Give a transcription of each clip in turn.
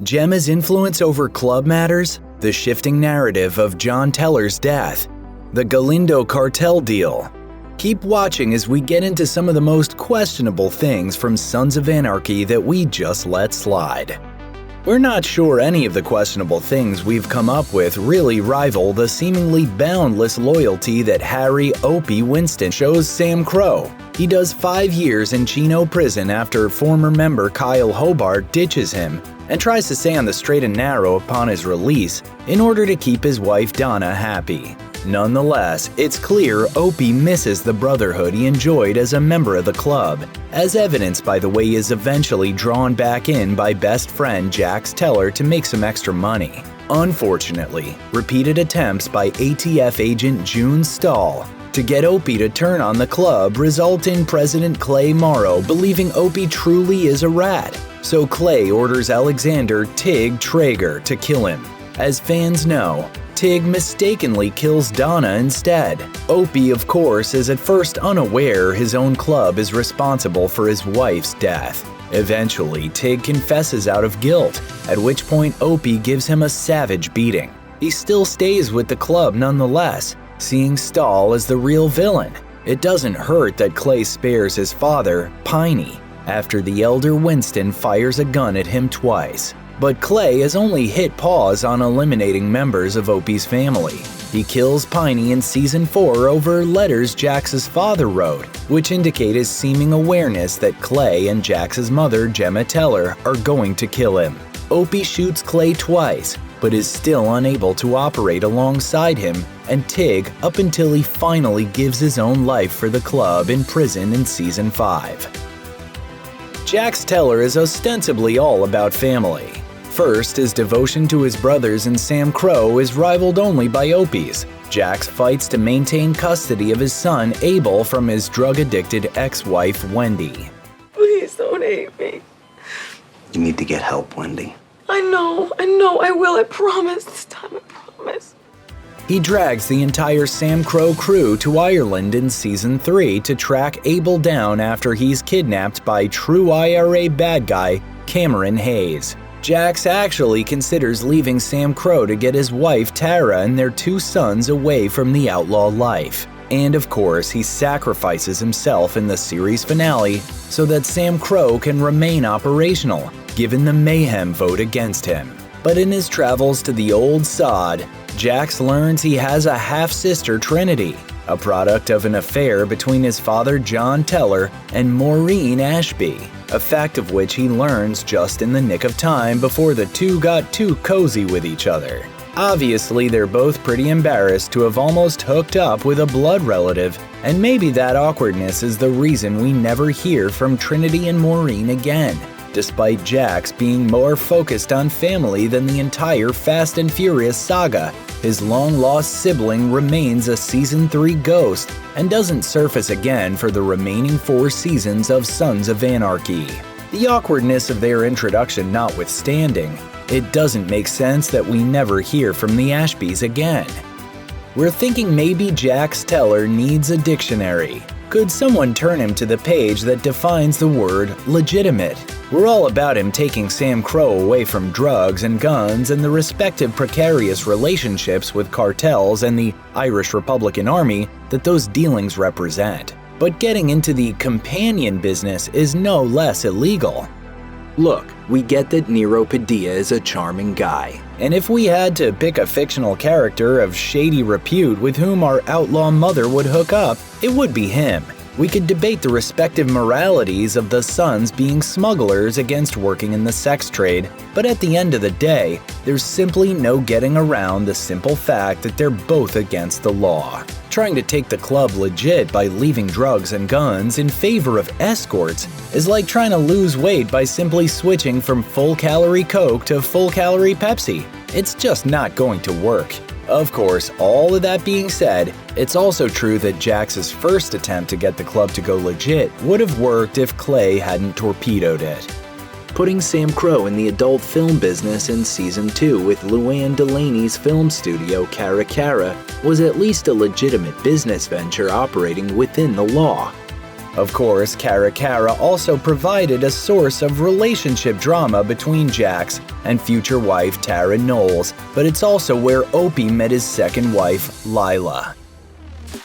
Gemma's influence over club matters, the shifting narrative of John Teller's death, the Galindo cartel deal. Keep watching as we get into some of the most questionable things from Sons of Anarchy that we just let slide. We're not sure any of the questionable things we've come up with really rival the seemingly boundless loyalty that Harry Opie Winston shows Sam Crow. He does 5 years in Chino prison after former member Kyle Hobart ditches him and tries to stay on the straight and narrow upon his release in order to keep his wife Donna happy. Nonetheless, it's clear Opie misses the brotherhood he enjoyed as a member of the club, as evidenced by the way he is eventually drawn back in by best friend Jax Teller to make some extra money. Unfortunately, repeated attempts by ATF agent June Stahl to get Opie to turn on the club result in President Clay Morrow believing Opie truly is a rat, so Clay orders Alexander Tig Traeger to kill him. As fans know, Tig mistakenly kills Donna instead. Opie, of course, is at first unaware his own club is responsible for his wife's death. Eventually, Tig confesses out of guilt, at which point Opie gives him a savage beating. He still stays with the club nonetheless, seeing Stahl as the real villain. It doesn't hurt that Clay spares his father, Piney, after the elder Winston fires a gun at him twice. But Clay has only hit pause on eliminating members of Opie's family. He kills Piney in Season 4 over letters Jax's father wrote, which indicate his seeming awareness that Clay and Jax's mother, Gemma Teller, are going to kill him. Opie shoots Clay twice, but is still unable to operate alongside him and Tig up until he finally gives his own life for the club in prison in Season 5. Jax Teller is ostensibly all about family. First, his devotion to his brothers and Sam Crow is rivaled only by Opie's. Jax fights to maintain custody of his son Abel from his drug-addicted ex-wife Wendy. Please don't hate me. You need to get help, Wendy. I know, I will, I promise. This time, I promise. He drags the entire Sam Crow crew to Ireland in Season 3 to track Abel down after he's kidnapped by true IRA bad guy Cameron Hayes. Jax actually considers leaving Sam Crow to get his wife Tara and their 2 sons away from the outlaw life. And of course, he sacrifices himself in the series finale so that Sam Crow can remain operational, given the mayhem vote against him. But in his travels to the old sod, Jax learns he has a half-sister Trinity, a product of an affair between his father John Teller and Maureen Ashby, a fact of which he learns just in the nick of time before the two got too cozy with each other. Obviously, they're both pretty embarrassed to have almost hooked up with a blood relative, and maybe that awkwardness is the reason we never hear from Trinity and Maureen again, despite Jax being more focused on family than the entire Fast and Furious saga. His long-lost sibling remains a Season 3 ghost and doesn't surface again for the remaining 4 seasons of Sons of Anarchy. The awkwardness of their introduction notwithstanding, it doesn't make sense that we never hear from the Ashbys again. We're thinking maybe Jax Teller needs a dictionary. Could someone turn him to the page that defines the word legitimate? We're all about him taking Sam Crow away from drugs and guns and the respective precarious relationships with cartels and the Irish Republican Army that those dealings represent. But getting into the companion business is no less illegal. Look, we get that Nero Padilla is a charming guy, and if we had to pick a fictional character of shady repute with whom our outlaw mother would hook up, it would be him. We could debate the respective moralities of the sons being smugglers against working in the sex trade, but at the end of the day, there's simply no getting around the simple fact that they're both against the law. Trying to take the club legit by leaving drugs and guns in favor of escorts is like trying to lose weight by simply switching from full-calorie Coke to full-calorie Pepsi. It's just not going to work. Of course, all of that being said, it's also true that Jax's first attempt to get the club to go legit would have worked if Clay hadn't torpedoed it. Putting Sam Crow in the adult film business in Season 2 with Luann Delaney's film studio Cara Cara was at least a legitimate business venture operating within the law. Of course, Kara also provided a source of relationship drama between Jax and future wife Tara Knowles, but it's also where Opie met his second wife, Lila.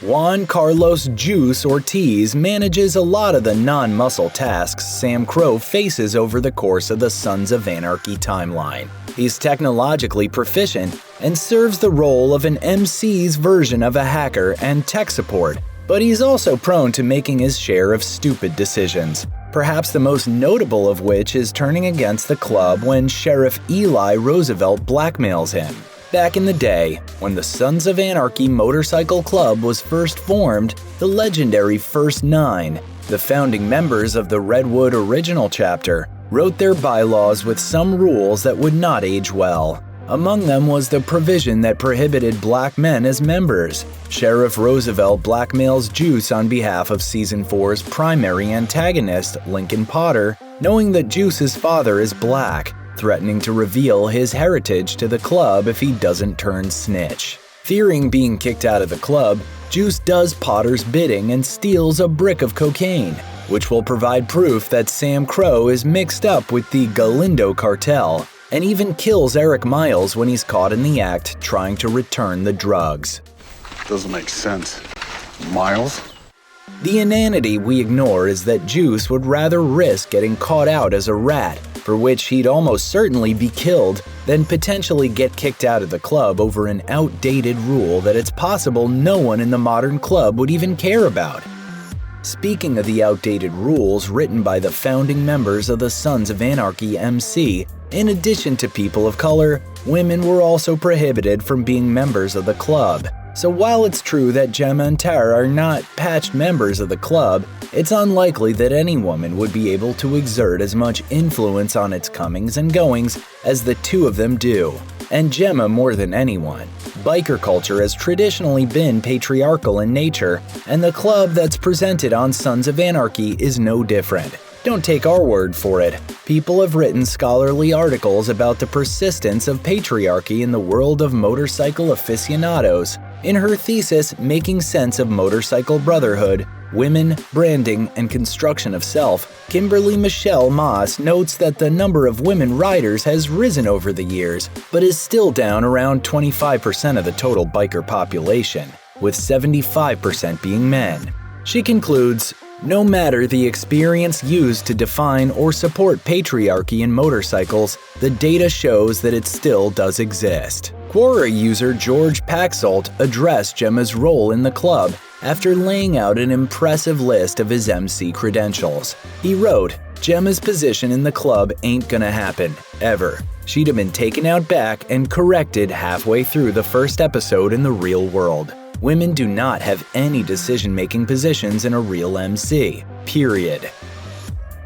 Juan Carlos Juice Ortiz manages a lot of the non-muscle tasks Sam Crow faces over the course of the Sons of Anarchy timeline. He's technologically proficient and serves the role of an MC's version of a hacker and tech support, but he's also prone to making his share of stupid decisions, perhaps the most notable of which is turning against the club when Sheriff Eli Roosevelt blackmails him. Back in the day, when the Sons of Anarchy Motorcycle Club was first formed, the legendary First Nine, the founding members of the Redwood Original Chapter, wrote their bylaws with some rules that would not age well. Among them was the provision that prohibited black men as members. Sheriff Roosevelt blackmails Juice on behalf of Season 4's primary antagonist, Lincoln Potter, knowing that Juice's father is black, threatening to reveal his heritage to the club if he doesn't turn snitch. Fearing being kicked out of the club, Juice does Potter's bidding and steals a brick of cocaine, which will provide proof that Sam Crow is mixed up with the Galindo cartel, and even kills Eric Miles when he's caught in the act trying to return the drugs. Doesn't make sense. Miles? The inanity we ignore is that Juice would rather risk getting caught out as a rat, for which he'd almost certainly be killed, than potentially get kicked out of the club over an outdated rule that it's possible no one in the modern club would even care about. Speaking of the outdated rules written by the founding members of the Sons of Anarchy MC, in addition to people of color, women were also prohibited from being members of the club. So while it's true that Gemma and Tara are not patched members of the club, it's unlikely that any woman would be able to exert as much influence on its comings and goings as the two of them do. And Gemma more than anyone. Biker culture has traditionally been patriarchal in nature, and the club that's presented on Sons of Anarchy is no different. Don't take our word for it. People have written scholarly articles about the persistence of patriarchy in the world of motorcycle aficionados. In her thesis, Making Sense of Motorcycle Brotherhood, Women, Branding, and Construction of Self, Kimberly Michelle Moss notes that the number of women riders has risen over the years, but is still down around 25% of the total biker population, with 75% being men. She concludes, no matter the experience used to define or support patriarchy in motorcycles, the data shows that it still does exist. Quora user George Paxalt addressed Gemma's role in the club after laying out an impressive list of his MC credentials. He wrote, Gemma's position in the club ain't gonna happen, ever. She'd have been taken out back and corrected halfway through the first episode in the real world. Women do not have any decision-making positions in a real MC, period.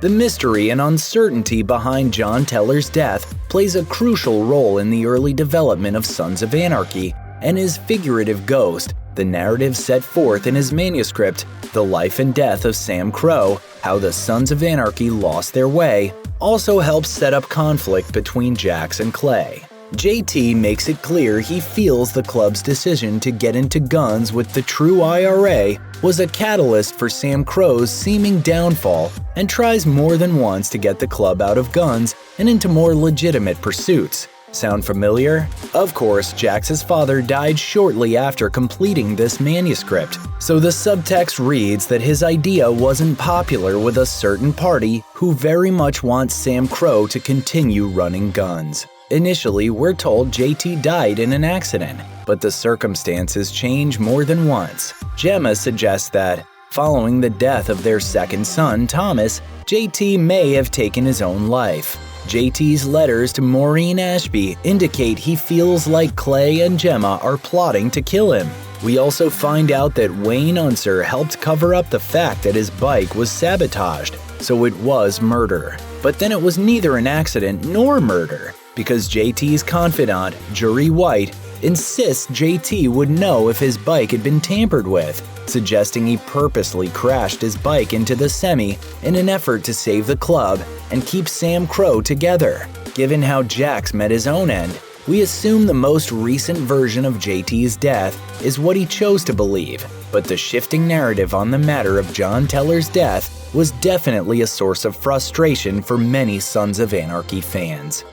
The mystery and uncertainty behind John Teller's death plays a crucial role in the early development of Sons of Anarchy, and his figurative ghost, the narrative set forth in his manuscript, The Life and Death of Sam Crow, How the Sons of Anarchy Lost Their Way, also helps set up conflict between Jax and Clay. JT makes it clear he feels the club's decision to get into guns with the true IRA was a catalyst for Sam Crow's seeming downfall, and tries more than once to get the club out of guns and into more legitimate pursuits. Sound familiar? Of course, Jax's father died shortly after completing this manuscript, so the subtext reads that his idea wasn't popular with a certain party who very much wants Sam Crow to continue running guns. Initially, we're told JT died in an accident, but the circumstances change more than once. Gemma suggests that, following the death of their second son, Thomas, JT may have taken his own life. JT's letters to Maureen Ashby indicate he feels like Clay and Gemma are plotting to kill him. We also find out that Wayne Unser helped cover up the fact that his bike was sabotaged, so it was murder. But then it was neither an accident nor murder, because JT's confidant, Jury White, insists JT would know if his bike had been tampered with, suggesting he purposely crashed his bike into the semi in an effort to save the club and keep Sam Crow together. Given how Jax met his own end, we assume the most recent version of JT's death is what he chose to believe, but the shifting narrative on the matter of John Teller's death was definitely a source of frustration for many Sons of Anarchy fans.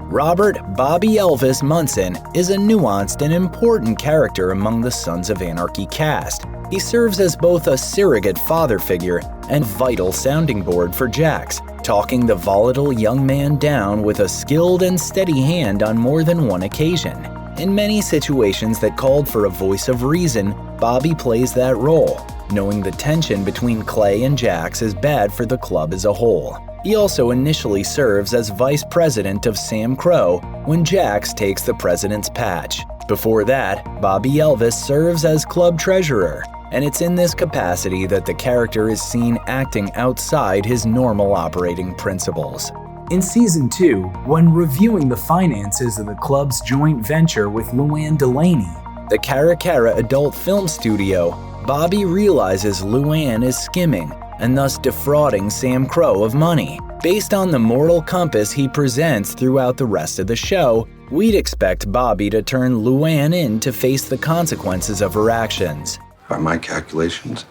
Robert "Bobby Elvis" Munson is a nuanced and important character among the Sons of Anarchy cast. He serves as both a surrogate father figure and vital sounding board for Jax, talking the volatile young man down with a skilled and steady hand on more than one occasion. In many situations that called for a voice of reason, Bobby plays that role, knowing the tension between Clay and Jax is bad for the club as a whole. He also initially serves as vice president of Sam Crow when Jax takes the president's patch. Before that, Bobby Elvis serves as club treasurer, and it's in this capacity that the character is seen acting outside his normal operating principles. In Season 2, when reviewing the finances of the club's joint venture with Luann Delaney, the Caracara Adult Film Studio, Bobby realizes Luann is skimming and thus defrauding Sam Crow of money. Based on the moral compass he presents throughout the rest of the show, we'd expect Bobby to turn Luann in to face the consequences of her actions. By my calculations,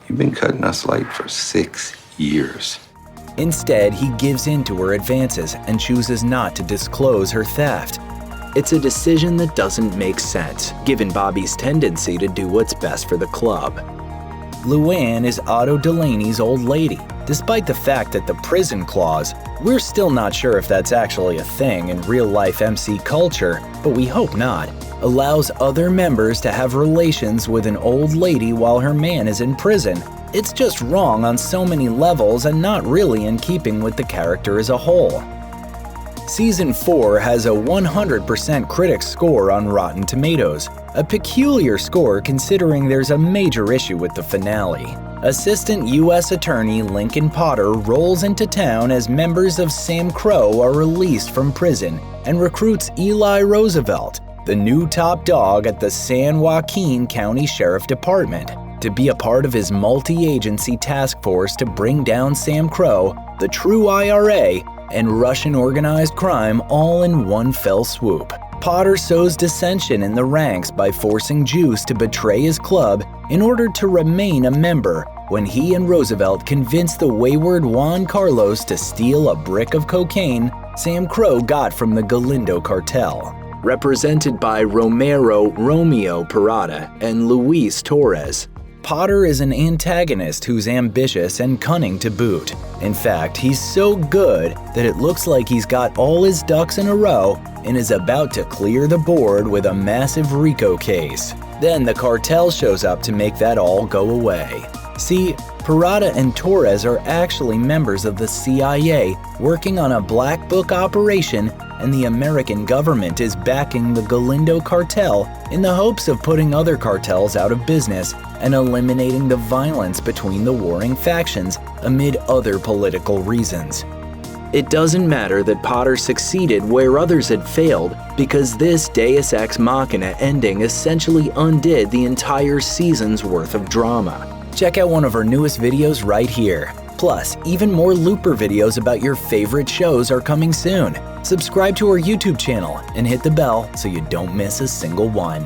you've been cutting us light for 6 years. Instead, he gives in to her advances and chooses not to disclose her theft. It's a decision that doesn't make sense, given Bobby's tendency to do what's best for the club. Luann is Otto Delaney's old lady. Despite the fact that the prison clause, we're still not sure if that's actually a thing in real-life MC culture, but we hope not, allows other members to have relations with an old lady while her man is in prison. It's just wrong on so many levels and not really in keeping with the character as a whole. Season 4 has a 100% critics score on Rotten Tomatoes, a peculiar score considering there's a major issue with the finale. Assistant U.S. Attorney Lincoln Potter rolls into town as members of Sam Crow are released from prison and recruits Eli Roosevelt, the new top dog at the San Joaquin County Sheriff Department, to be a part of his multi-agency task force to bring down Sam Crow, the true IRA, and Russian organized crime all in one fell swoop. Potter sows dissension in the ranks by forcing Juice to betray his club in order to remain a member when he and Roosevelt convince the wayward Juan Carlos to steal a brick of cocaine Sam Crow got from the Galindo cartel. Represented by Romeo Parada and Luis Torres, Potter is an antagonist who's ambitious and cunning to boot. In fact, he's so good that it looks like he's got all his ducks in a row and is about to clear the board with a massive RICO case. Then the cartel shows up to make that all go away. See, Parada and Torres are actually members of the CIA working on a black book operation, and the American government is backing the Galindo cartel in the hopes of putting other cartels out of business and eliminating the violence between the warring factions amid other political reasons. It doesn't matter that Potter succeeded where others had failed, because this Deus Ex Machina ending essentially undid the entire season's worth of drama. Check out one of our newest videos right here. Plus, even more Looper videos about your favorite shows are coming soon. Subscribe to our YouTube channel and hit the bell so you don't miss a single one.